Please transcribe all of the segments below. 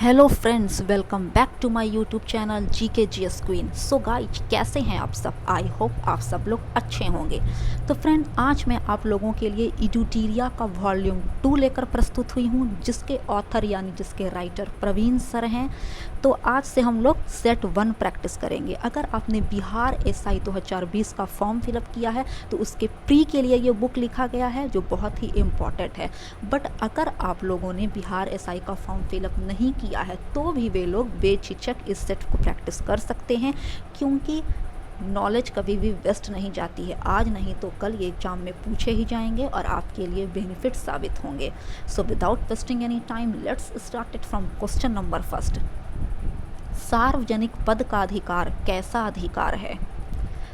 Hello friends, welcome back to my YouTube channel GK GS queen. So guys, कैसे हैं आप सब? I hope आप सब लोग अच्छे होंगे। तो फ्रेंड, आज मैं आप लोगों के लिए इडूटीरिया का वॉल्यूम 2 लेकर प्रस्तुत हुई हूँ, जिसके ऑथर यानी जिसके राइटर प्रवीण सर हैं। तो आज से हम लोग सेट 1 प्रैक्टिस करेंगे। अगर आपने बिहार एसआई 2020 का फॉर्म फिलअप किया है तो उसके प्री के लिए ये बुक लिखा गया है, जो बहुत ही इम्पॉर्टेंट है। बट अगर आप लोगों ने बिहार एसआई का फॉर्म फिलअप नहीं किया है तो भी वे लोग बेझिझक इस सेट को प्रैक्टिस कर सकते हैं, क्योंकि नॉलेज कभी भी वेस्ट नहीं जाती है। आज नहीं तो कल ये एग्जाम में पूछे ही जाएंगे और आपके लिए बेनिफिट साबित होंगे। So without wasting any time, let's start it from question number first. सार्वजनिक पद का अधिकार कैसा अधिकार है?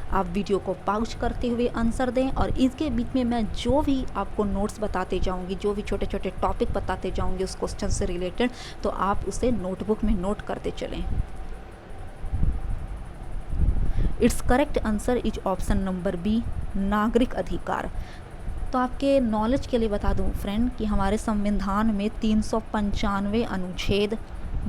आप वीडियो को पॉज करते हुए आंसर दें, और इसके बीच में मैं जो भी आपको नोट्स बताते जाऊंगी, जो भी छोटे छोटे टॉपिक बताते जाऊंगी उस क्वेश्चन से रिलेटेड, तो आप उसे नोटबुक में नोट करते चलें। Its correct answer is option number B, नागरिक अधिकार। तो आपके नॉलेज के लिए बता दूं फ्रेंड कि हमारे संविधान में 395 अनुच्छेद,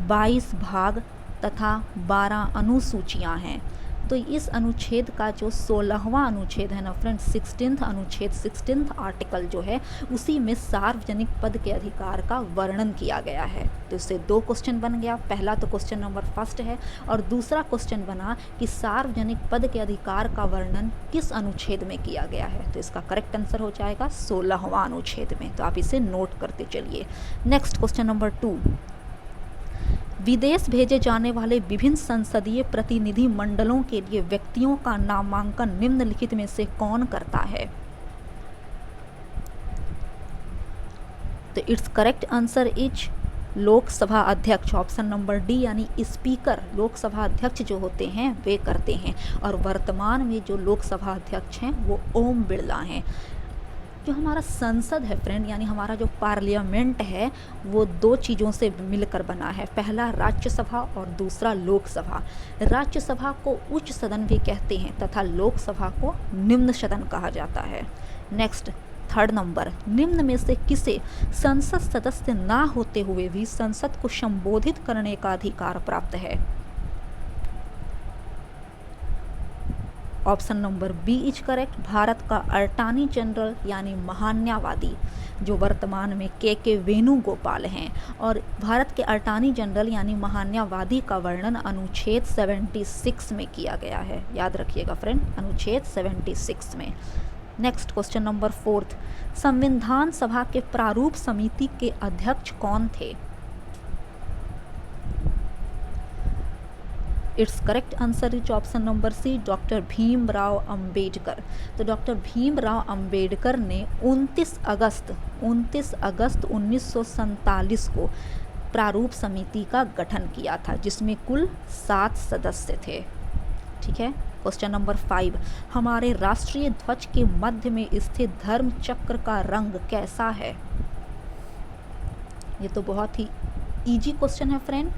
22 भाग तथा 12 अनुसूचियां हैं। तो इस अनुच्छेद का जो 16वां अनुच्छेद है ना फ्रेंड, 16th अनुच्छेद, 16th आर्टिकल जो है, उसी में सार्वजनिक पद के अधिकार का वर्णन किया गया है। तो इससे 2 क्वेश्चन बन गया। पहला तो क्वेश्चन नंबर फर्स्ट है, और दूसरा क्वेश्चन बना कि सार्वजनिक पद के अधिकार का वर्णन किस अनुच्छेद में किया गया है। तो इसका करेक्ट आंसर हो जाएगा 16वां अनुच्छेद में। तो आप इसे नोट करते चलिए। Next question number 2। विदेश भेजे जाने वाले विभिन्न संसदीय प्रतिनिधि मंडलों के लिए व्यक्तियों का नामांकन निम्नलिखित में से कौन करता है? तो it's correct answer is Lok Sabha अध्यक्ष, ऑप्शन नंबर डी, यानी स्पीकर। लोकसभा अध्यक्ष जो होते हैं वे करते हैं, और वर्तमान में जो लोकसभा अध्यक्ष हैं वो ओम बिरला हैं। जो हमारा संसद है फ्रेंड, यानी हमारा जो पार्लियामेंट है, वो 2 चीज़ों से मिलकर बना है। पहला राज्यसभा और दूसरा लोकसभा। राज्यसभा को उच्च सदन भी कहते हैं तथा लोकसभा को निम्न सदन कहा जाता है। Next, third number. निम्न में से किसे संसद सदस्य ना होते हुए भी संसद को संबोधित करने का अधिकार प्राप्त है? Option number B is correct, Bharat का अटॉर्नी जनरल यानी महान्यायवादी, जो वर्तमान में के वेणुगोपाल हैं। और भारत के अटॉर्नी जनरल यानी महान्यायवादी का वर्णन अनुच्छेद 76 में किया गया है। याद रखिएगा फ्रेंड, अनुच्छेद 76 में। Next question number 4। संविधान सभा के प्रारूप समिति के अध्यक्ष कौन थे? Its correct answer is option number C, doctor Bhimrao Ambedkar. तो डॉक्टर भीमराव अंबेडकर ने 29 अगस्त 1947 को प्रारूप समिति का गठन किया था, जिसमें कुल 7 सदस्य थे। ठीक है। Question number 5। हमारे राष्ट्रीय ध्वज के मध्य में स्थित धर्म चक्र का रंग कैसा है? ये तो बहुत ही इजी क्वेश्चन है फ्रेंड,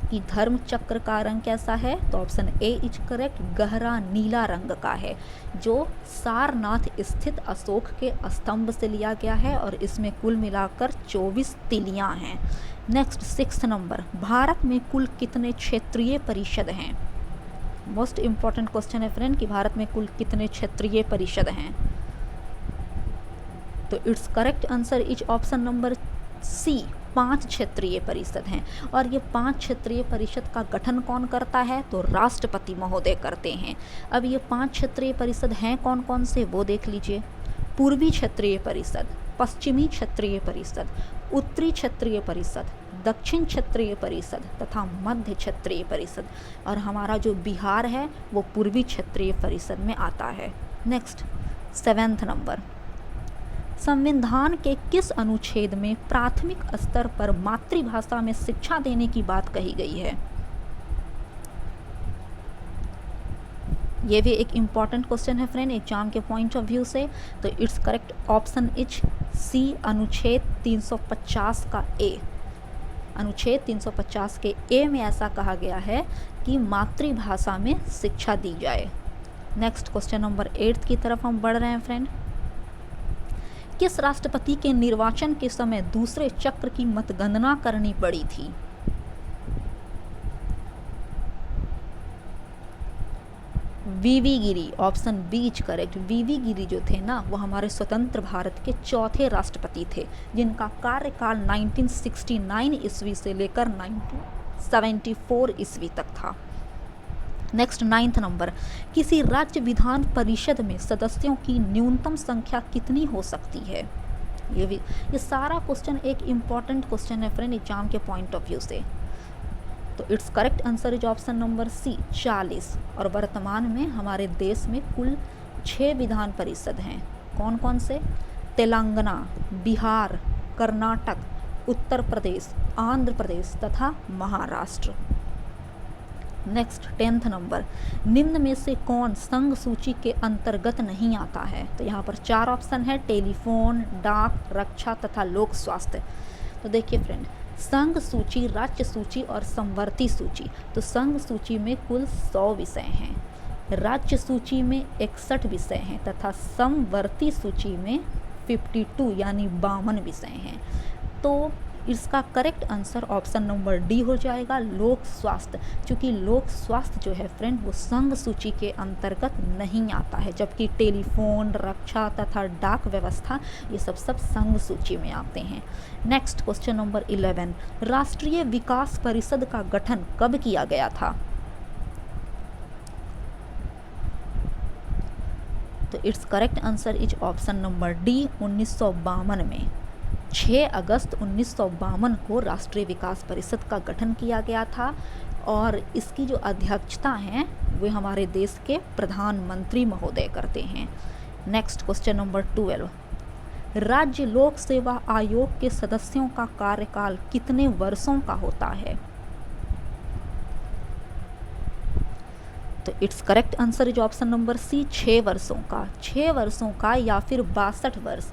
कि धर्म चक्र का रंग कैसा है। तो ऑप्शन ए इज करेक्ट, गहरा नीला रंग का है, जो सारनाथ स्थित अशोक के स्तंभ से लिया गया है, और इसमें कुल मिलाकर 24 तिलियां हैं। Next 6th number. भारत में कुल कितने क्षेत्रीय परिषद हैं? मोस्ट इंपॉर्टेंट क्वेश्चन है फ्रेंड, कि भारत में कुल कितने क्षेत्रीय परिषद हैं। तो it's correct answer is option number C, 5 क्षेत्रीय परिषद हैं। और ये 5 क्षेत्रीय परिषद का गठन कौन करता है? तो राष्ट्रपति महोदय करते हैं। अब ये 5 क्षेत्रीय परिषद हैं कौन कौन से, वो देख लीजिए। पूर्वी क्षेत्रीय परिषद, पश्चिमी क्षेत्रीय परिषद, उत्तरी क्षेत्रीय परिषद, दक्षिण क्षेत्रीय परिषद तथा मध्य क्षेत्रीय परिषद। और हमारा जो बिहार है वो पूर्वी क्षेत्रीय परिषद में आता है। Next 7th number. संविधान के किस अनुच्छेद में प्राथमिक स्तर पर मातृभाषा में शिक्षा देने की बात कही गई है? ये भी एक इम्पॉर्टेंट क्वेश्चन है फ्रेंड, एग्जाम के पॉइंट ऑफ व्यू से। तो it's correct option is C, अनुच्छेद 350 का ए। अनुच्छेद 350 के ए में ऐसा कहा गया है कि मातृभाषा में शिक्षा दी जाए। नेक्स्ट क्वेश्चन नंबर 8 की तरफ हम बढ़ रहे हैं फ्रेंड। किस राष्ट्रपति के निर्वाचन के समय दूसरे चक्र की मतगणना करनी पड़ी थी? वीवी गिरी, ऑप्शन बी इज करेक्ट। वीवी गिरी जो थे ना वो हमारे स्वतंत्र भारत के चौथे राष्ट्रपति थे, जिनका कार्यकाल 1969 ईस्वी से लेकर 1974 ईस्वी तक था। नेक्स्ट 9th नंबर, किसी राज्य विधान परिषद में सदस्यों की न्यूनतम संख्या कितनी हो सकती है? ये सारा क्वेश्चन एक इम्पॉर्टेंट क्वेश्चन है फ्रेंड एग्जाम के पॉइंट ऑफ व्यू से। तो it's correct answer is option number C 40। और वर्तमान में हमारे देश में कुल 6 विधान परिषद हैं। कौन कौन से? तेलंगाना, बिहार, कर्नाटक, उत्तर प्रदेश, आंध्र प्रदेश तथा महाराष्ट्र। नेक्स्ट 10th नंबर, निम्न में से कौन संघ सूची के अंतर्गत नहीं आता है? तो यहाँ पर 4 ऑप्शन है, टेलीफोन, डाक, रक्षा तथा लोक स्वास्थ्य। तो देखिए फ्रेंड, संघ सूची, राज्य सूची और समवर्ती सूची। तो संघ सूची में कुल 100 विषय हैं, राज्य सूची में 61 विषय हैं तथा समवर्ती सूची में 52 यानी 52 विषय हैं। तो इसका correct answer option number D हो जाएगा, लोक स्वास्थ्य। क्योंकि लोक स्वास्थ्य जो है फ्रेंड वो संघ सूची के अंतर्गत नहीं आता है, जबकि टेलीफोन, रक्षा तथा डाक व्यवस्था ये सब संघ सूची में आते हैं। नेक्स्ट क्वेश्चन नंबर 11, राष्ट्रीय विकास परिषद का गठन कब किया गया था? तो it's correct answer is option number D 1952 में। 6 अगस्त 1952 को राष्ट्रीय विकास परिषद का गठन किया गया था और इसकी जो अध्यक्षता हैं वे हमारे देश के प्रधानमंत्री महोदय करते हैं। नेक्स्ट क्वेश्चन नंबर 12, राज्य लोक सेवा आयोग के सदस्यों का कार्यकाल कितने वर्षों का होता है? तो it's correct answer is option number C 6 वर्षों का। 6 वर्षों का या फिर 62 वर्ष,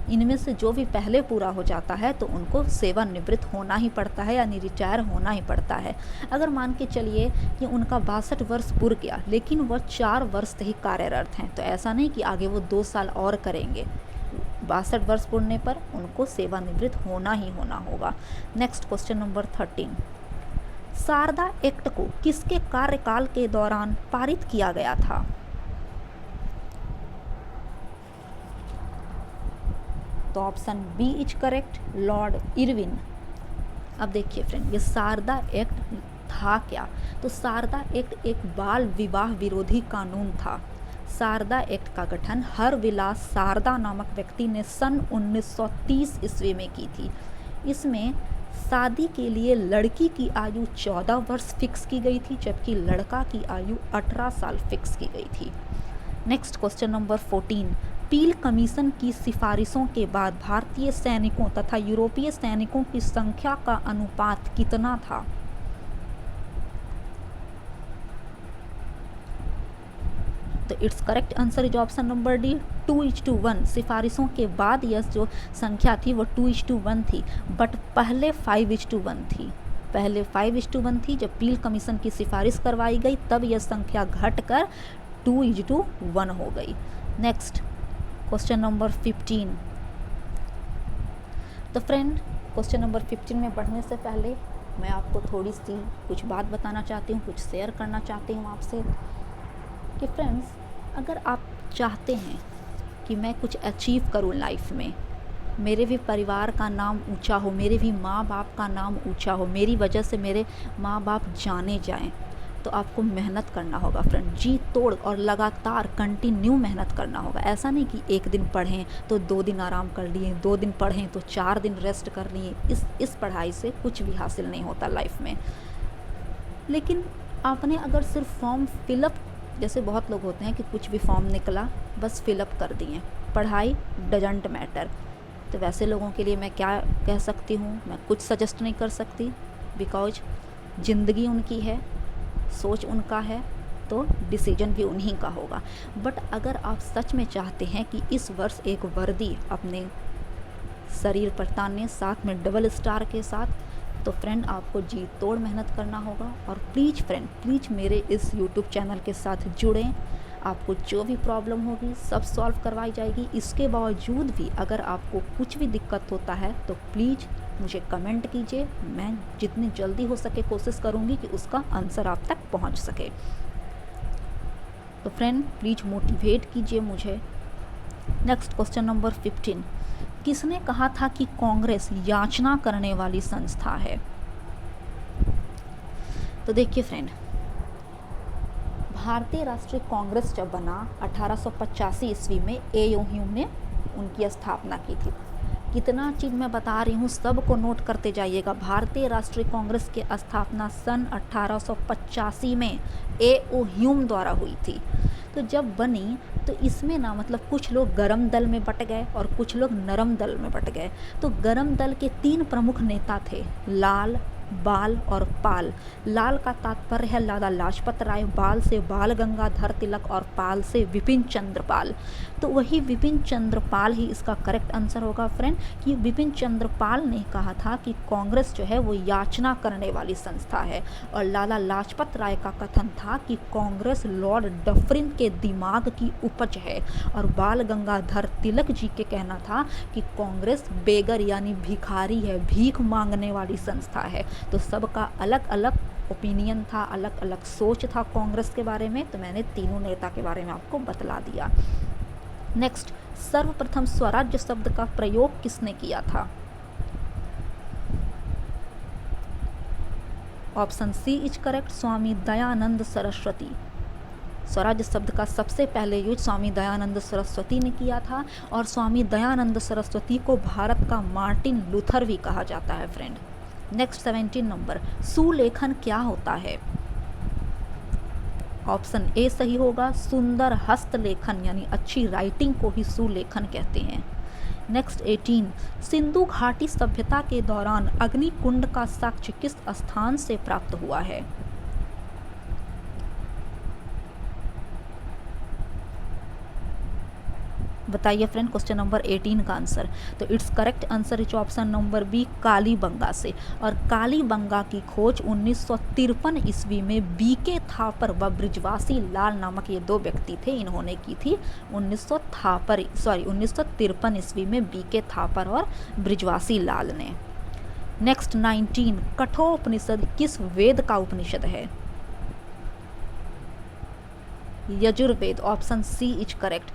इनमें से जो भी पहले पूरा हो जाता है तो उनको सेवानिवृत्त होना ही पड़ता है यानी रिटायर होना ही पड़ता है। अगर मान के चलिए कि उनका 62 वर्ष पूर गया लेकिन वह 4 वर्ष ही कार्यरत हैं, तो ऐसा नहीं कि आगे वो 2 साल और करेंगे। 62 वर्ष पूरने पर उनको सेवानिवृत्त होना ही होना होगा। Next question number 13, Sharda act को किसके कार्यकाल के दौरान पारित किया गया था? तो option B is correct, Lord Irwin. अब देखिए फ्रेंड, ये शारदा एक्ट था क्या? तो शारदा एक्ट एक बाल विवाह विरोधी कानून था। शारदा एक्ट का गठन हरविलास शारदा नामक व्यक्ति ने सन 1930 ईस्वी में की थी। इसमें शादी के लिए लड़की की आयु 14 वर्ष फिक्स की गई थी, जबकि लड़का की आयु 18 साल फिक्स की गई थी। नेक्स्ट क्वेश्चन नंबर 14, पील कमीशन की सिफारिशों के बाद भारतीय सैनिकों तथा यूरोपीय सैनिकों की संख्या का अनुपात कितना था? तो it's correct answer is option number D 2:1। सिफारिशों के बाद यह जो संख्या थी वो 2:1 थी, बट पहले 5:1 थी। पहले 5:1 थी, जब पील कमीशन की सिफारिश करवाई गई तब यह संख्या घटकर 2:1 हो गई। Next question number 15। तो फ्रेंड, क्वेश्चन नंबर 15 में बढ़ने से पहले मैं आपको थोड़ी सी कुछ बात बताना चाहती हूँ, कुछ शेयर करना चाहती हूँ आपसे कि फ्रेंड्स, अगर आप चाहते हैं कि मैं कुछ अचीव करूँ लाइफ में, मेरे भी परिवार का नाम ऊंचा हो, मेरे भी माँ बाप का नाम ऊंचा हो, मेरी वजह से मेरे माँ बाप जाने जाएं, तो आपको मेहनत करना होगा फ्रेंड, जी तोड़ और लगातार कंटिन्यू मेहनत करना होगा। ऐसा नहीं कि एक दिन पढ़ें तो 2 दिन आराम कर लिए, 2 दिन पढ़ें तो 4 दिन रेस्ट कर लिए। इस पढ़ाई से कुछ भी हासिल नहीं होता लाइफ में। लेकिन आपने अगर सिर्फ फॉर्म फिलअप, जैसे बहुत लोग होते हैं कि कुछ भी फॉर्म निकला बस फिलअप कर दिए, पढ़ाई डजंट मैटर, तो वैसे लोगों के लिए मैं क्या कह सकती हूँ, मैं कुछ सजेस्ट नहीं कर सकती, बिकॉज ज़िंदगी उनकी है, सोच उनका है, तो डिसीजन भी उन्हीं का होगा। बट अगर आप सच में चाहते हैं कि इस वर्ष एक वर्दी अपने शरीर पर ताने, साथ में डबल स्टार के साथ, तो फ्रेंड आपको जी तोड़ मेहनत करना होगा। और प्लीज़ फ्रेंड, प्लीज़ मेरे इस यूट्यूब चैनल के साथ जुड़ें। आपको जो भी प्रॉब्लम होगी सब सॉल्व करवाई जाएगी। इसके बावजूद भी अगर आपको कुछ भी दिक्कत होता है तो प्लीज़ मुझे कमेंट कीजिए, मैं जितनी जल्दी हो सके कोशिश करूँगी कि उसका आंसर आप तक पहुँच सके। तो फ्रेंड प्लीज मोटिवेट कीजिए मुझे। नेक्स्ट क्वेश्चन नंबर 15, किसने कहा था कि कांग्रेस याचना करने वाली संस्था है? तो देखिए फ्रेंड, भारतीय राष्ट्रीय कांग्रेस जब बना 1885 ईस्वी में ए.ओ. ह्यूम ने उनकी स्थापना की थी। कितना चीज़ मैं बता रही हूँ, सबको नोट करते जाइएगा। भारतीय राष्ट्रीय कांग्रेस की स्थापना सन 1885 में ए.ओ. ह्यूम द्वारा हुई थी। तो जब बनी तो इसमें ना मतलब कुछ लोग गरम दल में बट गए और कुछ लोग नरम दल में बट गए। तो गरम दल के 3 प्रमुख नेता थे, लाल, बाल और पाल। लाल का तात्पर्य है लाला लाजपत राय, बाल से बाल गंगाधर तिलक और पाल से विपिन चंद्र पाल। तो वही विपिन चंद्र पाल ही इसका करेक्ट आंसर होगा फ्रेंड, कि विपिन चंद्र पाल ने कहा था कि कांग्रेस जो है वो याचना करने वाली संस्था है। और लाला लाजपत राय का कथन था कि कांग्रेस लॉर्ड डफरिन के दिमाग की उपज है। और बाल गंगाधर तिलक जी के कहना था कि कांग्रेस बेगर यानी भिखारी है, भीख मांगने वाली संस्था है। तो सबका अलग अलग ओपिनियन था, अलग अलग सोच था कांग्रेस के बारे में। तो मैंने तीनों नेता के बारे में आपको बतला दिया। नेक्स्ट, सर्वप्रथम स्वराज्य शब्द का प्रयोग किसने किया था? Option C is correct, Swami Dayanand Saraswati. स्वराज्य शब्द का सबसे पहले यूज स्वामी दयानंद सरस्वती ने किया था। और स्वामी दयानंद सरस्वती को भारत का मार्टिन लूथर भी कहा जाता है फ्रेंड। नेक्स्ट 17 नंबर, सुलेखन क्या होता है? ऑप्शन ए सही होगा, सुंदर हस्तलेखन यानी अच्छी राइटिंग को ही सुलेखन कहते हैं। नेक्स्ट 18, सिंधु घाटी सभ्यता के दौरान अग्निकुंड का साक्ष्य किस स्थान से प्राप्त हुआ है? बताइए फ्रेंड क्वेश्चन नंबर 18 का आंसर। तो it's correct answer is option number B, Kalibanga से। और कालीबंगा की खोज 1953 ईस्वी में बीके थापर व ब्रिजवासी लाल नामक ये 2 व्यक्ति थे, इन्होंने की थी 1953 ईस्वी में बीके थापर और ब्रिजवासी लाल ने। नेक्स्ट 19, कठोपनिषद किस वेद का उपनिषद है? Yajurveda, option C is correct.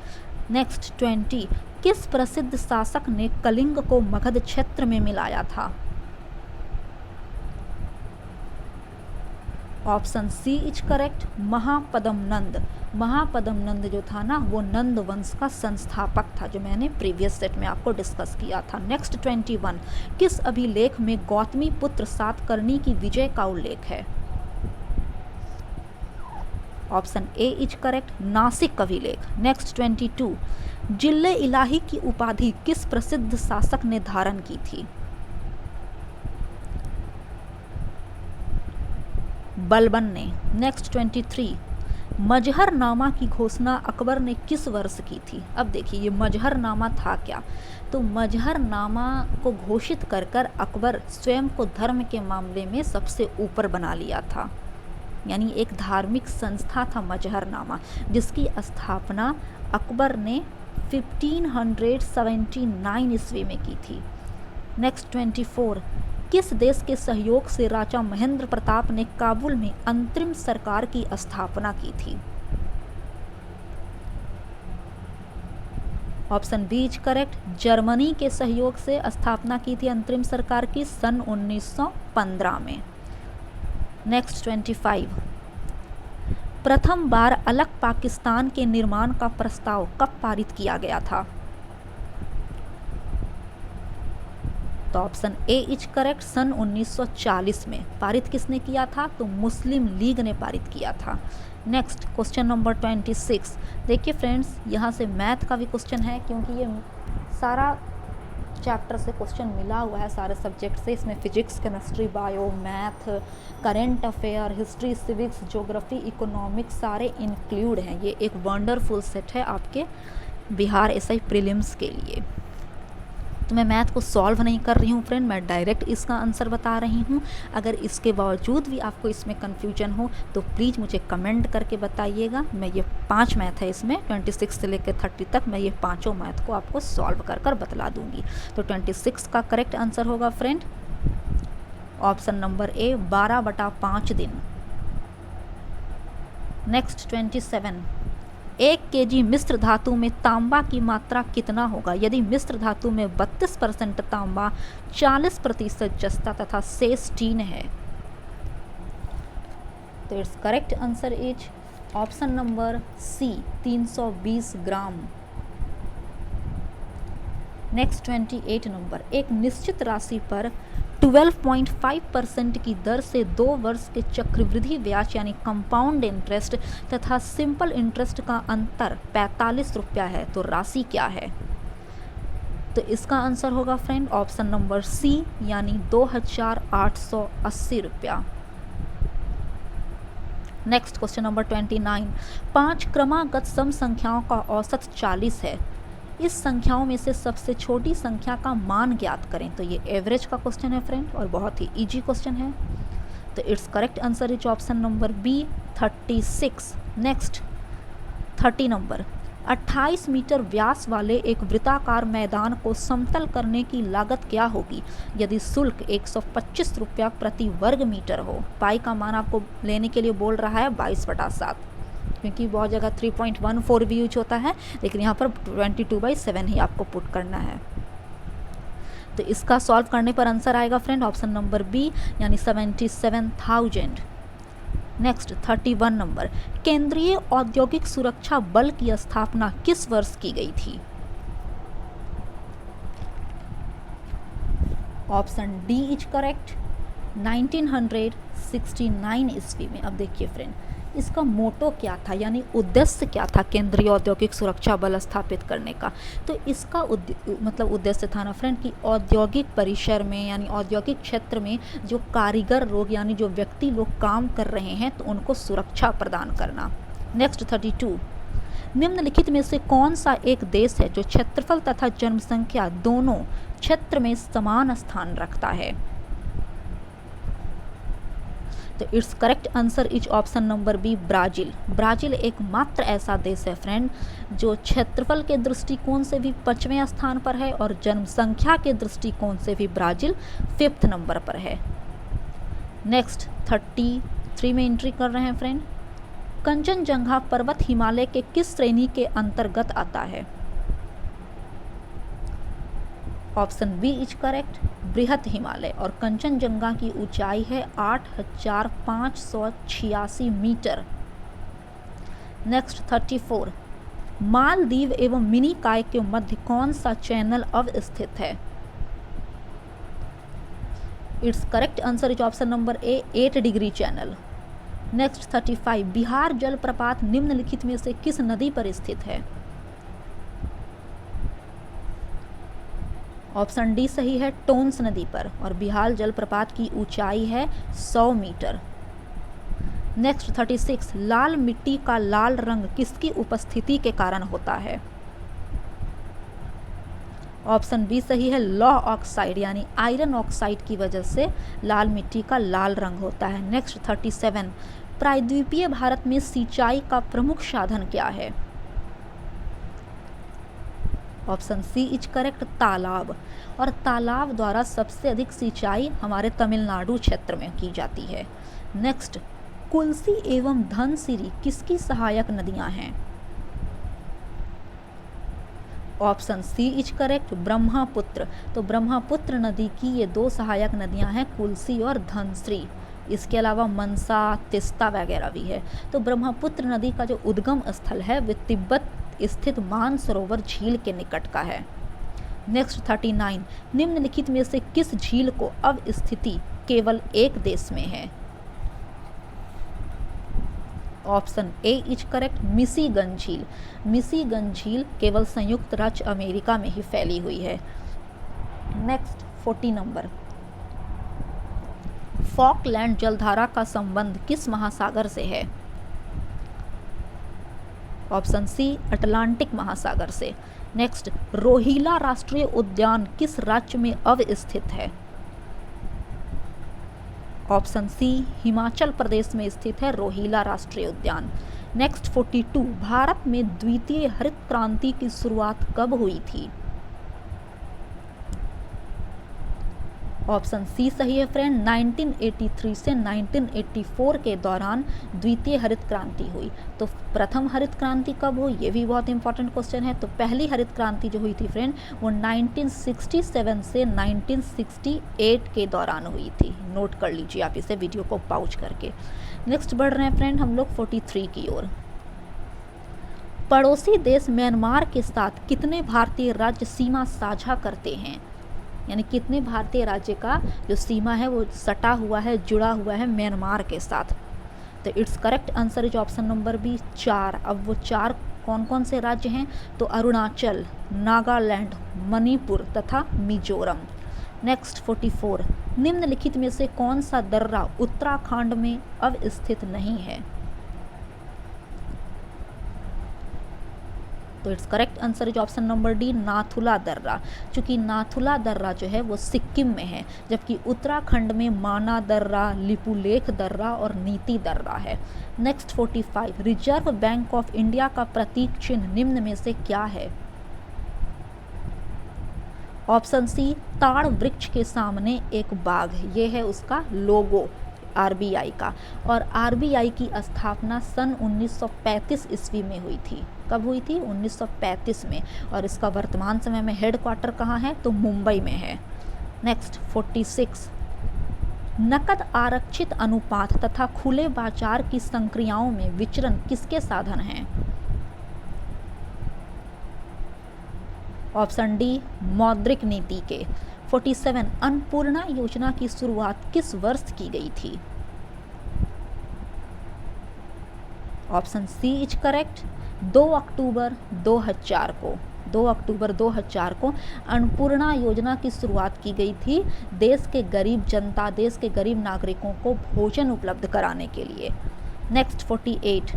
Next 20, किस प्रसिद्ध शासक ने कलिंग को मगध क्षेत्र में मिलाया था? Option C is correct, Mahapadma Nanda. Mahapadma Nanda जो था ना वो नंद वंश का संस्थापक था, जो मैंने प्रीवियस सेट में आपको डिस्कस किया था। नेक्स्ट 21, किस अभिलेख में गौतमी पुत्र सातकर्णी की विजय का उल्लेख है? Option A is correct, Nashik अभिलेख। नेक्स्ट 22, जिल्ले इलाही की उपाधि किस प्रसिद्ध शासक ने धारण की थी? बलबन ने। नेक्स्ट 23, मजहरनामा की घोषणा अकबर ने किस वर्ष की थी? अब देखिए ये मजहरनामा था क्या? तो मजहरनामा को घोषित कर कर अकबर स्वयं को धर्म के मामले में सबसे ऊपर बना लिया था। यानी एक धार्मिक संस्था था मजहरनामा, जिसकी स्थापना अकबर ने 1579 ईस्वी में की थी। नेक्स्ट 24, किस देश के सहयोग से राजा महेंद्र प्रताप ने काबुल में अंतरिम सरकार की स्थापना की थी? Option B is correct, Germany के सहयोग से स्थापना की थी अंतरिम सरकार की सन 1915 में। नेक्स्ट 25, प्रथम बार अलग पाकिस्तान के निर्माण का प्रस्ताव कब पारित किया गया था? तो ऑप्शन ए इज करेक्ट, सन 1940 में। पारित किसने किया था? तो मुस्लिम लीग ने पारित किया था। नेक्स्ट क्वेश्चन नंबर 26, देखिए फ्रेंड्स यहाँ से मैथ का भी क्वेश्चन है, क्योंकि ये सारा चैप्टर से क्वेश्चन मिला हुआ है, सारे सब्जेक्ट से। इसमें physics, chemistry, bio, math, current affair, history, civics, geography, economics सारे इंक्लूड हैं। ये एक वंडरफुल सेट है आपके बिहार एसआई प्रीलिम्स के लिए। तो मैं मैथ को सॉल्व नहीं कर रही हूँ फ्रेंड, मैं डायरेक्ट इसका आंसर बता रही हूँ। अगर इसके बावजूद भी आपको इसमें कन्फ्यूजन हो तो प्लीज़ मुझे कमेंट करके बताइएगा। मैं ये 5 मैथ है इसमें 26 से लेकर 30 तक, मैं ये पाँचों मैथ को आपको सॉल्व कर कर बतला दूँगी। तो 26 का करेक्ट आंसर होगा फ्रेंड ऑप्शन नंबर ए, 12/5 दिन। नेक्स्ट 27, 1 केजी मिश्र धातु में तांबा की मात्रा कितना होगा यदि मिश्र धातु में 32% तांबा, 40% जस्ता तथा शेष टीन है? तो it's correct answer is option number C, 320 gram. Next 28 number, एक निश्चित राशि पर 12.5% की दर से 2 वर्ष के चक्रवृद्धि ब्याज यानी कंपाउंड इंटरेस्ट तथा सिंपल इंटरेस्ट का अंतर 45 रुपया है, तो राशि क्या है? तो इसका आंसर होगा फ्रेंड ऑप्शन नंबर सी यानी 2880 रुपया। नेक्स्ट क्वेश्चन नंबर 29, 5 क्रमागत सम संख्याओं का औसत 40 है, इस संख्याओं में से सबसे छोटी संख्या का मान ज्ञात करें। तो ये एवरेज का क्वेश्चन है फ्रेंड और बहुत ही इजी क्वेश्चन है। तो it's correct answer is option number B, 36। Next 30 number, 28 metre व्यास वाले एक वृत्ताकार मैदान को समतल करने की लागत क्या होगी यदि शुल्क 125 रुपया प्रति वर्ग मीटर हो? पाई का मान आपको लेने के लिए बोल रहा है 22/7, क्योंकि बहुत जगह 3.14 भी यूज होता है, लेकिन यहाँ पर 22/7 ही आपको पुट करना है। तो इसका सॉल्व करने पर आंसर आएगा फ्रेंड ऑप्शन नंबर बी यानी 77,000। नेक्स्ट 31 नंबर, केंद्रीय औद्योगिक सुरक्षा बल की स्थापना किस वर्ष की गई थी? ऑप्शन डी इज करेक्ट, 1969 ईस्वी में। अब देखिए फ्रेंड, इसका मोटो क्या था यानी उद्देश्य क्या था केंद्रीय औद्योगिक सुरक्षा बल स्थापित करने का? तो इसका उद्देश्य था ना फ्रेंड कि औद्योगिक परिसर में यानी औद्योगिक क्षेत्र में जो कारीगर लोग यानी जो व्यक्ति लोग काम कर रहे हैं तो उनको सुरक्षा प्रदान करना। नेक्स्ट 32, निम्नलिखित में से कौन सा एक देश है जो क्षेत्रफल तथा जनसंख्या दोनों क्षेत्र में समान स्थान रखता है? तो it's correct answer is option number B, Brazil. Brazil एकमात्र ऐसा देश है फ्रेंड जो क्षेत्रफल के दृष्टिकोण से भी 5वें स्थान पर है और जनसंख्या के दृष्टिकोण से भी ब्राज़ील 5th नंबर पर है। नेक्स्ट 33 में एंट्री कर रहे हैं फ्रेंड, कंचनजंगा पर्वत हिमालय के किस श्रेणी के अंतर्गत आता है? ऑप्शन बी इज करेक्ट, बृहत हिमालय, और कंचनजंगा की ऊंचाई है 8,586 मीटर। नेक्स्ट 34, मालदीव एवं मिनीकॉय के मध्य कौन सा चैनल अवस्थित है? Its correct answer is option number A, 8 degree channel. Next 35, Bihar जलप्रपात निम्नलिखित में से किस नदी पर स्थित है? ऑप्शन डी सही है, टोन्स नदी पर, और बिहार जलप्रपात की ऊंचाई है 100 मीटर। नेक्स्ट 36, लाल मिट्टी का लाल रंग किसकी उपस्थिति के कारण होता है? ऑप्शन बी सही है, लौ ऑक्साइड यानी आयरन ऑक्साइड की वजह से लाल मिट्टी का लाल रंग होता है। नेक्स्ट 37, प्रायद्वीपीय भारत में सिंचाई का प्रमुख साधन क्या है? ऑप्शन सी इज करेक्ट, तालाब, और तालाब द्वारा सबसे अधिक सिंचाई हमारे तमिलनाडु क्षेत्र में की जाती है। नेक्स्ट, कुल्सी एवं धनसिरी किसकी सहायक नदियां हैं? Option C is correct, Brahmaputra. तो ब्रह्मपुत्र नदी की ये 2 सहायक नदियां हैं, कुल्सी और धनसिरी। इसके अलावा मनसा, तिस्ता वगैरह भी है। तो ब्रह्मपुत्र नदी का जो उद्गम स्थल है वह तिब्बत स्थित मानसरोवर झील के निकट का है। नेक्स्ट 39, निम्नलिखित में से किस झील को अवस्थिति केवल एक देश में है? Option A is correct, Michigan झील। मिशिगन झील केवल संयुक्त राज्य अमेरिका में ही फैली हुई है। नेक्स्ट 40 नंबर, फॉकलैंड जलधारा का संबंध किस महासागर से है? ऑप्शन सी, अटलांटिक महासागर से। नेक्स्ट, रोहिला राष्ट्रीय उद्यान किस राज्य में अवस्थित है? ऑप्शन सी, हिमाचल प्रदेश में स्थित है रोहिला राष्ट्रीय उद्यान। नेक्स्ट 42, भारत में द्वितीय हरित क्रांति की शुरुआत कब हुई थी? ऑप्शन सी सही है फ्रेंड। 1983 से 1984 के दौरान द्वितीय हरित क्रांति हुई। तो प्रथम हरित क्रांति कब हुई, ये भी बहुत इंपॉर्टेंट क्वेश्चन है। तो पहली हरित क्रांति जो हुई थी फ्रेंड वो 1967 से 1968 के दौरान हुई थी। नोट कर लीजिए आप इसे वीडियो को पॉज करके। नेक्स्ट बढ़ रहे हैं फ्रेंड हम लोग 43 की ओर। पड़ोसी देश म्यांमार के साथ कितने भारतीय राज्य सीमा साझा करते हैं, यानी कितने भारतीय राज्य का जो सीमा है वो सटा हुआ है, जुड़ा हुआ है म्यांमार के साथ। तो it's correct answer is option number B 4। अब वो 4 कौन कौन से राज्य हैं, तो अरुणाचल, नागालैंड, मणिपुर तथा मिजोरम। नेक्स्ट 44, निम्नलिखित में से कौन सा दर्रा उत्तराखंड में अवस्थित नहीं है। तो it's correct answer is option number D Nathula दर्रा। चूँकि नाथुला दर्रा जो है वो सिक्किम में है, जबकि उत्तराखंड में माना दर्रा, लिपुलेख दर्रा और नीति दर्रा है। Next 45, reserve bank of India का प्रतीक चिन्ह निम्न में से क्या है। ऑप्शन सी ताड़ वृक्ष के सामने एक बाघ, ये है उसका लोगो आरबीआई का। और आरबीआई की स्थापना सन 1935 ईस्वी में हुई थी। कब हुई थी, 1935 में। और इसका वर्तमान समय में हेडक्वार्टर कहाँ है, तो मुंबई में है। नेक्स्ट 46, नकद आरक्षित अनुपात तथा खुले बाजार की संक्रियाओं में विचरण किसके साधन हैं। ऑप्शन डी मौद्रिक नीति के। 47, अन्नपूर्णा योजना की शुरुआत किस वर्ष की गई थी। ऑप्शन सी इज करेक्ट, 2 अक्टूबर 2000 को। 2 अक्टूबर 2000 को अन्नपूर्णा योजना की शुरुआत की गई थी देश के गरीब जनता, देश के गरीब नागरिकों को भोजन उपलब्ध कराने के लिए। नेक्स्ट 48,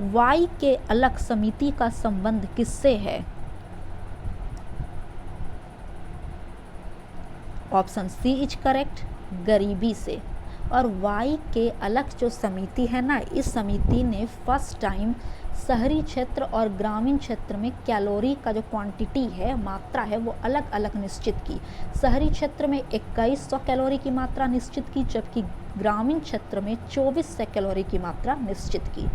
वाई के अलग समिति का संबंध किससे है। ऑप्शन सी इज करेक्ट, गरीबी से। और वाई के अलग जो समिति है ना, इस समिति ने फर्स्ट टाइम शहरी क्षेत्र और ग्रामीण क्षेत्र में कैलोरी का जो क्वांटिटी है, मात्रा है, वो अलग अलग निश्चित की। शहरी क्षेत्र में 2100 कैलोरी की मात्रा निश्चित की, जबकि ग्रामीण क्षेत्र में 2400 कैलोरी की मात्रा निश्चित की।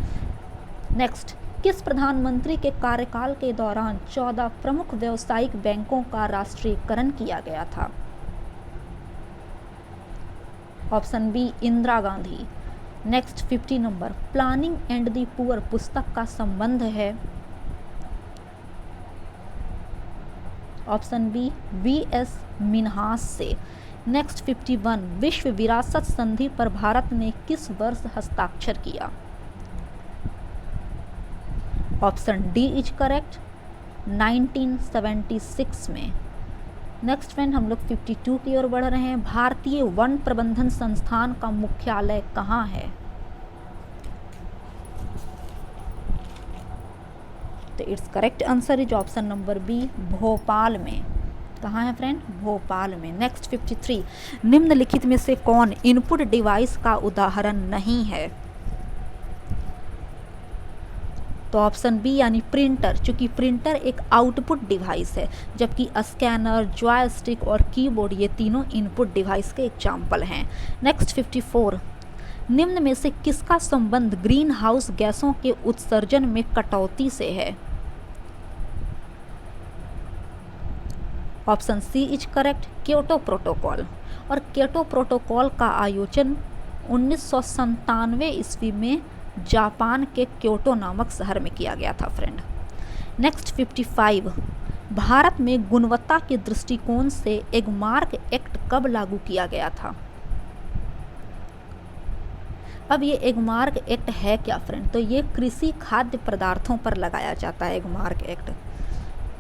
नेक्स्ट, किस प्रधानमंत्री के कार्यकाल के दौरान 14 प्रमुख व्यावसायिक बैंकों का राष्ट्रीयकरण किया गया था। Option B Indira Gandhi. Next 50 number, planning and the poor पुस्तक का संबंध है। ऑप्शन बी वीएस मिन्हास से। नेक्स्ट 51, विश्व विरासत संधि पर भारत ने किस वर्ष हस्ताक्षर किया। ऑप्शन डी इज करेक्ट, 1976 में। नेक्स्ट फ्रेंड हम लोग 52 की ओर बढ़ रहे हैं। भारतीय वन प्रबंधन संस्थान का मुख्यालय कहाँ है। तो it's correct answer is option number B Bhopal में। कहाँ है फ्रेंड, भोपाल में। नेक्स्ट 53, निम्नलिखित में से कौन इनपुट डिवाइस का उदाहरण नहीं है। तो ऑप्शन बी यानी प्रिंटर, चूंकि प्रिंटर एक आउटपुट डिवाइस है, जबकि स्कैनर, जॉयस्टिक और कीबोर्ड ये तीनों इनपुट डिवाइस के एग्जाम्पल हैं। नेक्स्ट 54, निम्न में से किसका संबंध ग्रीन हाउस गैसों के उत्सर्जन में कटौती से है। Option C is correct, Kyoto protocol. और क्योटो प्रोटोकॉल का आयोजन 1997 ईस्वी में जापान के क्योटो नामक शहर में किया गया था फ्रेंड। नेक्स्ट 55, भारत में गुणवत्ता के दृष्टिकोण से एगमार्क एक्ट कब लागू किया गया था। अब ये एगमार्क एक्ट है क्या फ्रेंड, तो ये कृषि खाद्य पदार्थों पर लगाया जाता है एगमार्क एक्ट।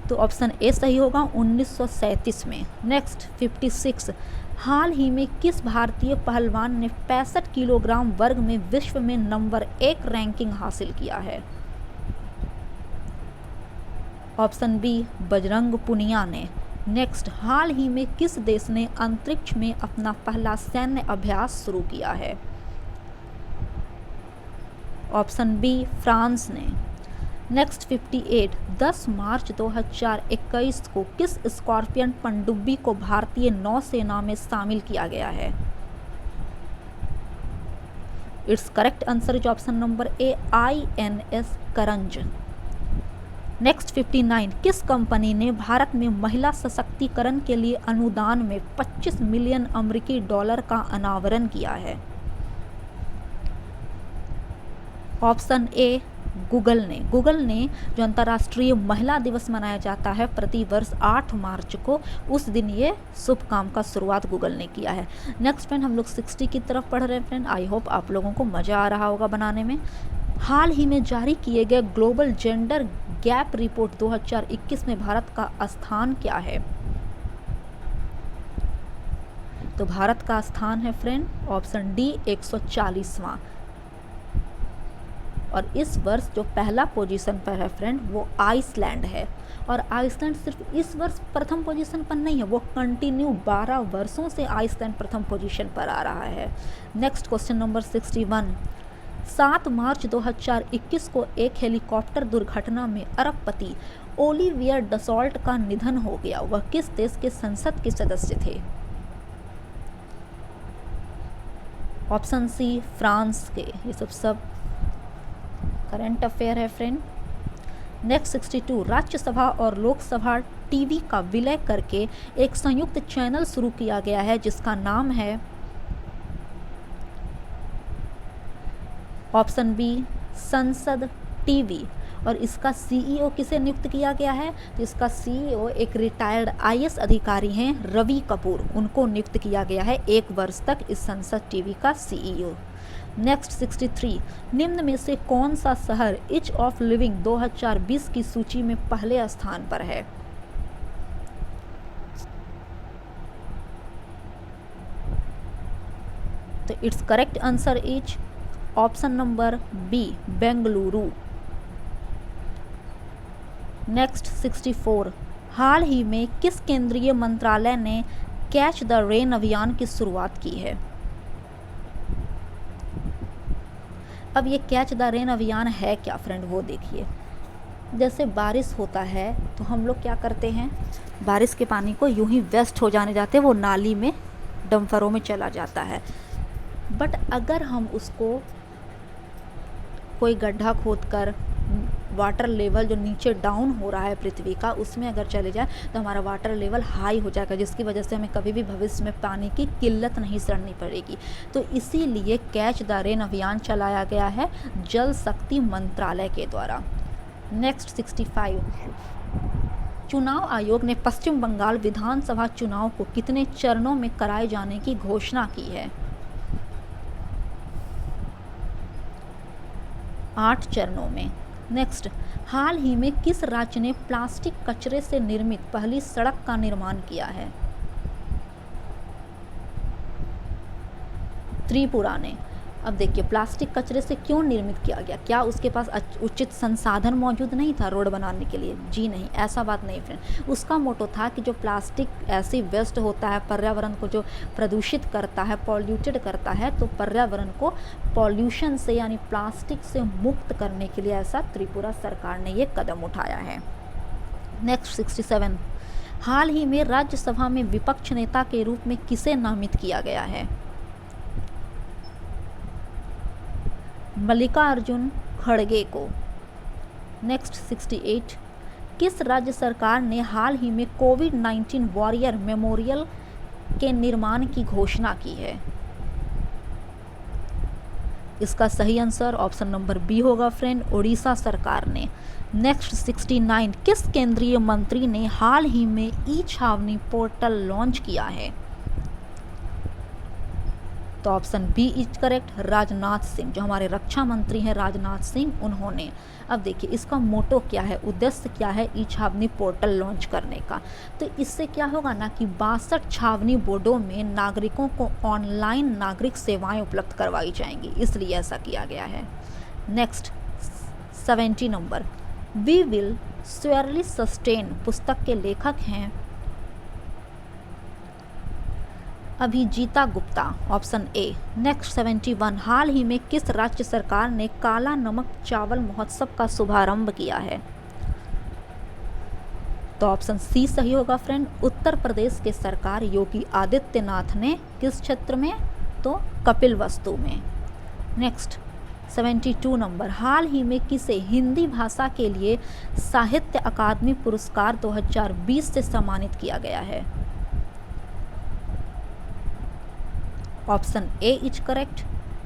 तो ऑप्शन ए सही होगा, 1937 में। नेक्स्ट 56, हाल ही में किस भारतीय पहलवान ने 65 किलोग्राम वर्ग में विश्व में नंबर 1 रैंकिंग हासिल किया है। ऑप्शन बी बजरंग पुनिया ने। नेक्स्ट, हाल ही में किस देश ने अंतरिक्ष में अपना पहला सैन्य अभ्यास शुरू किया है। ऑप्शन बी फ्रांस ने। नेक्स्ट 58, 10 मार्च 2021 को किस स्कॉर्पियन पनडुब्बी को भारतीय नौसेना में शामिल किया गया है? Its correct answer is option number A, INS Karanj. Next 59, किस कंपनी ने भारत में महिला सशक्तिकरण के लिए अनुदान में 25 मिलियन अमेरिकी डॉलर का अनावरण किया है? ऑप्शन ए, गूगल ने जो अंतर्राष्ट्रीय महिला दिवस मनाया जाता है प्रतिवर्ष 8 मार्च को, उस दिन ये शुभ काम का शुरुआत गूगल ने किया है। नेक्स्ट फ्रेंड हम लोग 60 की तरफ पढ़ रहे हैं फ्रेंड। आई होप आप लोगों को मज़ा आ रहा होगा बनाने में। हाल ही में जारी किए गए ग्लोबल जेंडर गैप रिपोर्ट 2021 में भारत का स्थान क्या है? तो भारत का स्थान है फ्रेंड ऑप्शन डी, 140वां। और इस वर्ष जो पहला पोजीशन पर है फ्रेंड वो आइसलैंड है। और आइसलैंड सिर्फ इस वर्ष प्रथम पोजीशन पर नहीं है, वो कंटिन्यू 12 वर्षों से आइसलैंड प्रथम पोजीशन पर आ रहा है। नेक्स्ट क्वेश्चन नंबर 61, 7 मार्च 2021 को एक हेलीकॉप्टर दुर्घटना में अरबपति ओलिवियर डसॉल्ट का निधन हो गया। वह किस देश के संसद के सदस्य थे? ऑप्शन सी, फ्रांस के। ये सब करंट अफेयर है फ्रेंड। नेक्स्ट 62, राज्यसभा और लोकसभा टीवी का विलय करके एक संयुक्त चैनल शुरू किया गया है जिसका नाम है? ऑप्शन बी, संसद टीवी। और इसका CEO किसे नियुक्त किया गया है? तो इसका CEO एक रिटायर्ड IAS अधिकारी हैं, रवि कपूर। उनको नियुक्त किया गया है 1 वर्ष तक इस संसद टीवी का CEO। नेक्स्ट 63, निम्न में से कौन सा शहर ईज ऑफ लिविंग 2020 की सूची में पहले स्थान पर है? तो it's correct answer is option number B, Bengaluru. Next 64, हाल ही में किस केंद्रीय मंत्रालय ने कैच द रेन अभियान की शुरुआत की है? अब ये कैच द रेन अभियान है क्या फ्रेंड, वो देखिए। जैसे बारिश होता है तो हम लोग क्या करते हैं, बारिश के पानी को यूं ही वेस्ट हो जाने जाते हैं, वो नाली में डंफरों में चला जाता है। बट अगर हम उसको कोई गड्ढा खोदकर वाटर लेवल जो नीचे डाउन हो रहा है पृथ्वी का, उसमें अगर चले जाए तो हमारा वाटर लेवल हाई हो जाएगा, जिसकी वजह से हमें कभी भी भविष्य में पानी की किल्लत नहीं सहनी पड़ेगी। तो इसीलिए कैच द रेन अभियान चलाया गया है जल शक्ति मंत्रालय के द्वारा। नेक्स्ट 65, चुनाव आयोग ने पश्चिम बंगाल विधानसभा चुनाव को कितने चरणों में कराए जाने की घोषणा की है? 8 चरणों में। नेक्स्ट, हाल ही में किस राज्य ने प्लास्टिक कचरे से निर्मित पहली सड़क का निर्माण किया है? त्रिपुरा ने। अब देखिए, प्लास्टिक कचरे से क्यों निर्मित किया गया? क्या उसके पास उचित संसाधन मौजूद नहीं था रोड बनाने के लिए? जी नहीं, ऐसा बात नहीं फ्रेंड। उसका मोटो था कि जो प्लास्टिक ऐसी वेस्ट होता है, पर्यावरण को जो प्रदूषित करता है, पॉल्यूटेड करता है, तो पर्यावरण को पॉल्यूशन से यानी प्लास्टिक से मुक्त करने के लिए ऐसा त्रिपुरा सरकार ने ये कदम उठाया है। नेक्स्ट 67, हाल ही में राज्यसभा में विपक्ष नेता के रूप में किसे नामित किया गया है? मल्लिकार्जुन खड़गे को। नेक्स्ट 68, किस राज्य सरकार ने हाल ही में कोविड-19 वॉरियर मेमोरियल के निर्माण की घोषणा की है? इसका सही आंसर ऑप्शन नंबर बी होगा फ्रेंड, उड़ीसा सरकार ने। नेक्स्ट 69, किस केंद्रीय मंत्री ने हाल ही में ई छावनी पोर्टल लॉन्च किया है? तो option B is correct, Rajnath Singh. जो हमारे रक्षा मंत्री हैं राजनाथ सिंह, उन्होंने। अब देखिए, इसका मोटो क्या है, उद्देश्य क्या है ई छावनी पोर्टल लॉन्च करने का? तो इससे क्या होगा ना कि 62 छावनी बोर्डों में नागरिकों को ऑनलाइन नागरिक सेवाएं उपलब्ध करवाई जाएंगी, इसलिए ऐसा किया गया है। Next 70 number, we will surely sustain पुस्तक के लेखक हैं Abhijita Gupta, option A. Next 71, हाल ही में किस राज्य सरकार ने काला नमक चावल महोत्सव का शुभारंभ किया है? तो ऑप्शन सी सही होगा फ्रेंड। उत्तर प्रदेश के सरकार योगी आदित्यनाथ ने किस क्षेत्र में? तो कपिलवस्तु में। नेक्स्ट 72 नंबर, हाल ही में किसे हिंदी भाषा के लिए साहित्य अकादमी पुरस्कार 2020 से सम्मानित किया गया है? Option A is correct,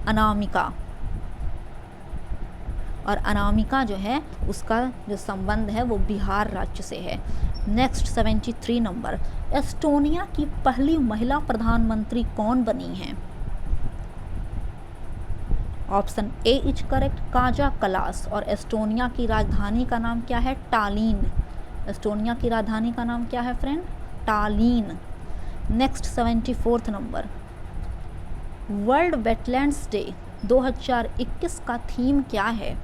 Anamika. और अनामिका जो है उसका जो संबंध है वो बिहार राज्य से है। नेक्स्ट 73 नंबर, एस्टोनिया की पहली महिला प्रधानमंत्री कौन बनी हैं? Option A is correct, Kaja Kallas. और एस्टोनिया की राजधानी का नाम क्या है? टालिन। एस्टोनिया की राजधानी का नाम क्या है friend? Tallinn. Next 74 number, World Wetlands Day 2021 का थीम क्या है?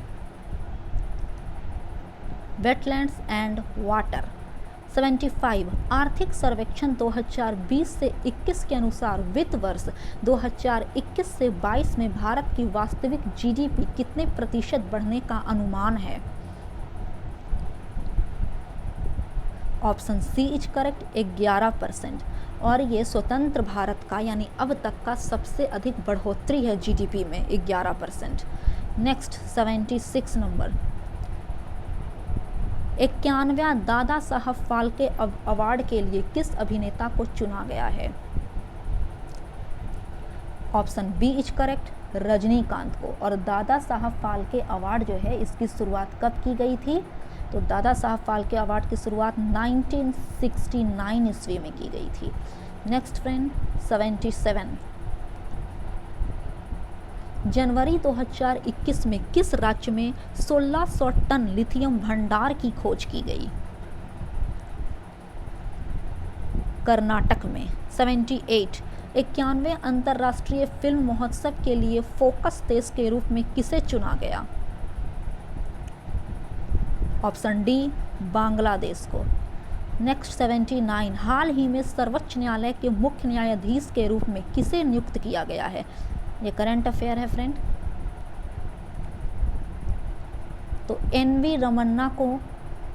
Wetlands and water. 75, आर्थिक सर्वेक्षण 2020 से 21 के अनुसार वित्त वर्ष 2021 से 22 में भारत की वास्तविक जीडीपी कितने प्रतिशत बढ़ने का अनुमान है? Option C is correct, 11%। और ये स्वतंत्र भारत का यानी अब तक का सबसे अधिक बढ़ोतरी है जीडीपी में, 11%। Next 76 number, 91वां Dada Saheb Phalke award के लिए किस अभिनेता को चुना गया है? Option B is correct, Rajinikanth को। और दादा साहब फाल्के अवार्ड जो है इसकी शुरुआत कब की गई थी? तो दादा साहब फाल्के अवार्ड की शुरुआत 1969 ईस्वी में की गई थी। नेक्स्ट फ्रेंड 77, जनवरी 2021 में किस राज्य में 1600 टन लिथियम भंडार की खोज की गई? कर्नाटक में। 78, 91वें अंतर्राष्ट्रीय फिल्म महोत्सव के लिए फोकस देश के रूप में किसे चुना गया? ऑप्शन डी, बांग्लादेश को। नेक्स्ट 79, हाल ही में सर्वोच्च न्यायालय के मुख्य न्यायाधीश के रूप में किसे नियुक्त किया गया है? ये करंट अफेयर है फ्रेंड। तो एन.वी. रमन्ना को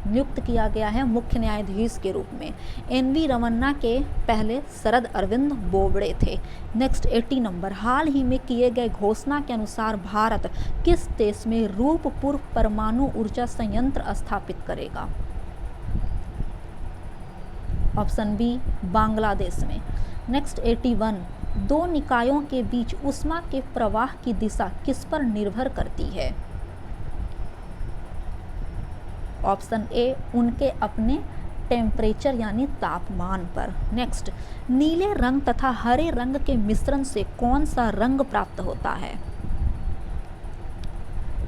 नियुक्त किया गया है मुख्य न्यायाधीश के रूप में। एन.वी. रमन्ना के पहले शरद अरविंद बोबड़े थे। नेक्स्ट 80 नंबर, हाल ही में किए गए घोषणा के अनुसार भारत किस देश में रूपपुर परमाणु ऊर्जा संयंत्र स्थापित करेगा? ऑप्शन बी, बांग्लादेश में। नेक्स्ट 81, दो निकायों के बीच ऊष्मा के प्रवाह की दिशा किस पर निर्भर करती है? ऑप्शन ए, उनके अपने टेम्परेचर यानी तापमान पर। नेक्स्ट, नीले रंग तथा हरे रंग के मिश्रण से कौन सा रंग प्राप्त होता है?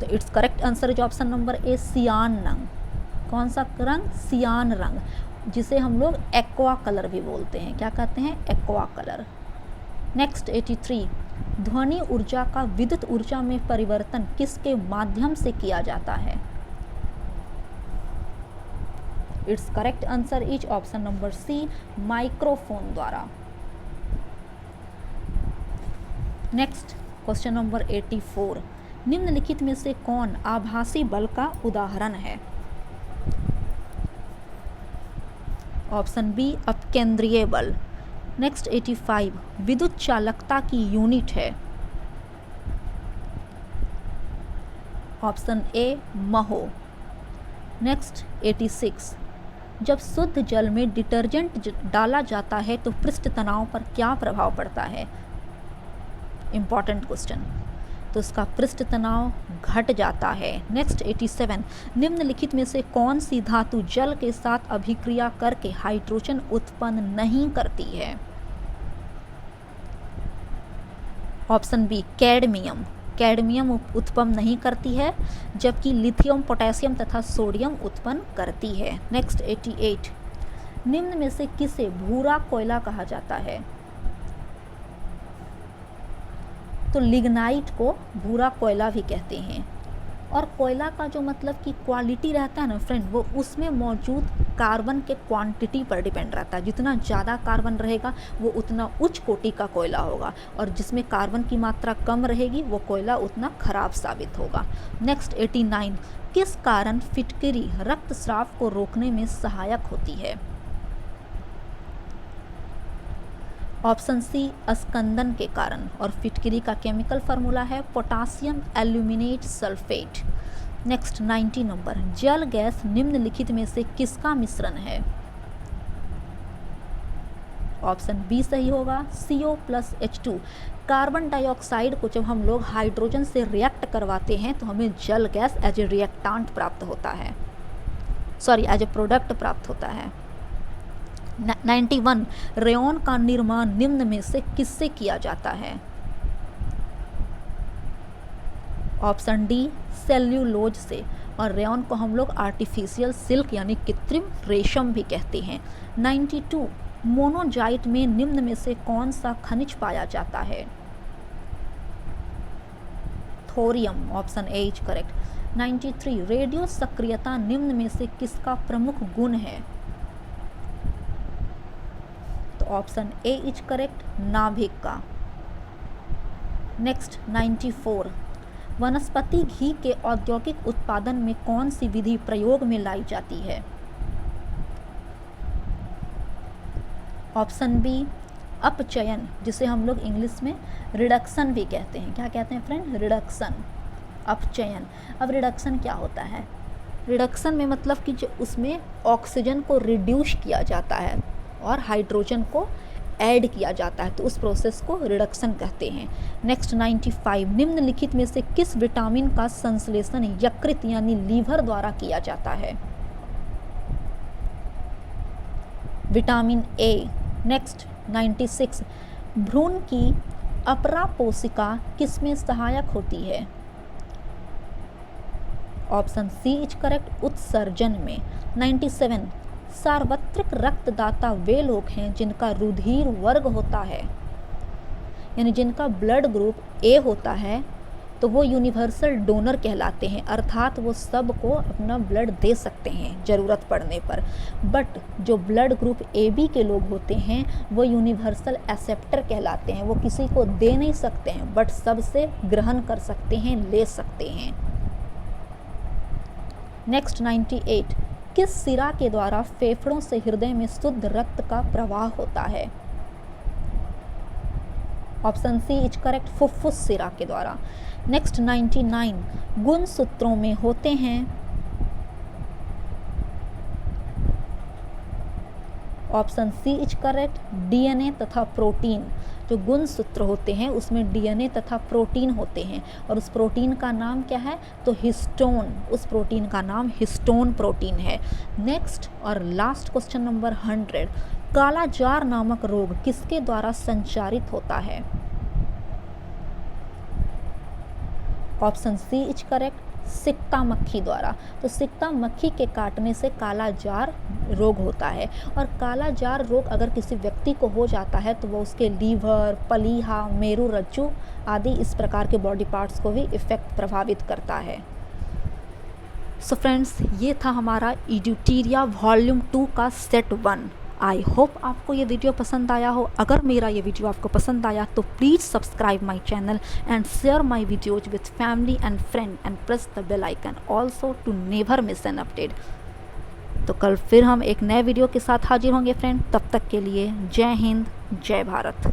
तो it's correct answer is option number A, सियान रंग। कौन सा रंग? सियान रंग, जिसे हम लोग एक्वा कलर भी बोलते हैं। क्या कहते हैं? Aqua colour. नेक्स्ट 83, ध्वनि ऊर्जा का विद्युत ऊर्जा में परिवर्तन किसके माध्यम से किया जाता है? Its correct answer is option number C, microphone द्वारा। नेक्स्ट क्वेश्चन नंबर 84, निम्नलिखित में से कौन आभासी बल का उदाहरण है? ऑप्शन बी, अपकेंद्रीय बल। नेक्स्ट 85, विद्युत चालकता की यूनिट है? Option A, mho. नेक्स्ट 86, जब शुद्ध जल में डिटर्जेंट डाला जाता है तो पृष्ठ तनाव पर क्या प्रभाव पड़ता है? Important question. तो इसका पृष्ठ तनाव घट जाता है। नेक्स्ट 87, निम्नलिखित में से कौन सी धातु जल के साथ अभिक्रिया करके हाइड्रोजन उत्पन्न नहीं करती है? Option B, cadmium. कैडमियम उत्पन्न नहीं करती है, जबकि लिथियम, पोटेशियम तथा सोडियम उत्पन्न करती है। नेक्स्ट 88, निम्न में से किसे भूरा कोयला कहा जाता है? तो लिग्नाइट को भूरा कोयला भी कहते हैं। और कोयला का जो मतलब कि क्वालिटी रहता है ना फ्रेंड, वो उसमें मौजूद कार्बन के क्वांटिटी पर डिपेंड रहता है। जितना ज़्यादा कार्बन रहेगा वो उतना उच्च कोटि का कोयला होगा, और जिसमें कार्बन की मात्रा कम रहेगी वो कोयला उतना खराब साबित होगा। नेक्स्ट 89, किस कारण फिटकरी रक्तस्राव को रोकने में सहायक होती है? ऑप्शन सी, स्कंदन के कारण, और फिटकरी का केमिकल फार्मूला है potassium aluminate sulphate. Next 90 number, जल गैस निम्नलिखित में से किसका मिश्रण है? ऑप्शन बी सही होगा, CO+H2। कार्बन डाइऑक्साइड को जब हम लोग हाइड्रोजन से रिएक्ट करवाते हैं तो हमें जल गैस एज ए रिएक्टांट प्राप्त होता है, एज ए प्रोडक्ट प्राप्त होता है। 91, रेयॉन का निर्माण निम्न में से किससे किया जाता है? ऑप्शन डी, सेल्यूलोज से, और रेयॉन को हम लोग आर्टिफिशियल सिल्क यानी कृत्रिम रेशम भी कहते हैं। 92, मोनोजाइट में निम्न में से कौन सा खनिज पाया जाता है? Thorium, option A is correct. 93, radio सक्रियता निम्न में से किसका प्रमुख गुण है? तो ऑप्शन ए इज करेक्ट, नाभिक का। नेक्स्ट 94, वनस्पति घी के औद्योगिक उत्पादन में कौन सी विधि प्रयोग में लाई जाती है? ऑप्शन बी, अपचयन, जिसे हम लोग इंग्लिश में रिडक्शन भी कहते हैं। क्या कहते हैं फ्रेंड? रिडक्शन, अपचयन। अब रिडक्शन क्या होता है? रिडक्शन में मतलब कि जो उसमें ऑक्सीजन को रिड्यूस किया जाता है और हाइड्रोजन को ऐड किया जाता है, तो उस प्रोसेस को रिडक्शन कहते हैं। नेक्स्ट 95, निम्नलिखित में से किस विटामिन का संश्लेषण यकृत यानी लीवर द्वारा किया जाता है? Vitamin A. नेक्स्ट 96, भ्रूण की अपरा कोशिका किसमें सहायक होती है? ऑप्शन सी इज करेक्ट, उत्सर्जन में। 97, सार्वत्रिक रक्तदाता वे लोग हैं जिनका रुधिर वर्ग होता है, यानी जिनका ब्लड ग्रुप ए होता है, तो वो यूनिवर्सल डोनर कहलाते हैं, अर्थात वो सबको अपना ब्लड दे सकते हैं ज़रूरत पड़ने पर। बट जो ब्लड ग्रुप AB के लोग होते हैं वो यूनिवर्सल एक्सेप्टर कहलाते हैं, वो किसी को दे नहीं सकते हैं बट सबसे ग्रहण कर सकते हैं, ले सकते हैं। नेक्स्ट 98, किस सिरा के द्वारा फेफड़ों से हृदय में शुद्ध रक्त का प्रवाह होता है? ऑप्शन सी इज करेक्ट, फुफ्फुस सिरा के द्वारा। नेक्स्ट 99, गुणसूत्रों में होते हैं। Option C is correct, DNA तथा प्रोटीन। जो गुणसूत्र होते हैं उसमें DNA तथा प्रोटीन होते हैं, और उस प्रोटीन का नाम क्या है? तो हिस्टोन। उस प्रोटीन का नाम हिस्टोन प्रोटीन है। नेक्स्ट और लास्ट क्वेश्चन नंबर 100, काला जार नामक रोग किसके द्वारा संचारित होता है? ऑप्शन सी इज करेक्ट, सिक्ता मक्खी द्वारा। तो सिक्ता मक्खी के काटने से काला जार रोग होता है, और काला जार रोग अगर किसी व्यक्ति को हो जाता है तो वो उसके लीवर, पलीहा, मेरुरज्जु आदि इस प्रकार के बॉडी पार्ट्स को भी इफेक्ट प्रभावित करता है। सो फ्रेंड्स, ये था हमारा इड्यूटीरिया वॉल्यूम 2 का सेट 1। आई होप आपको ये वीडियो पसंद आया हो। अगर मेरा ये वीडियो आपको पसंद आया तो please subscribe my channel and share my videos with family and friend and press the bell icon also to never miss an update. तो कल फिर हम एक नए वीडियो के साथ हाजिर होंगे फ्रेंड। तब तक के लिए जय हिंद, जय भारत।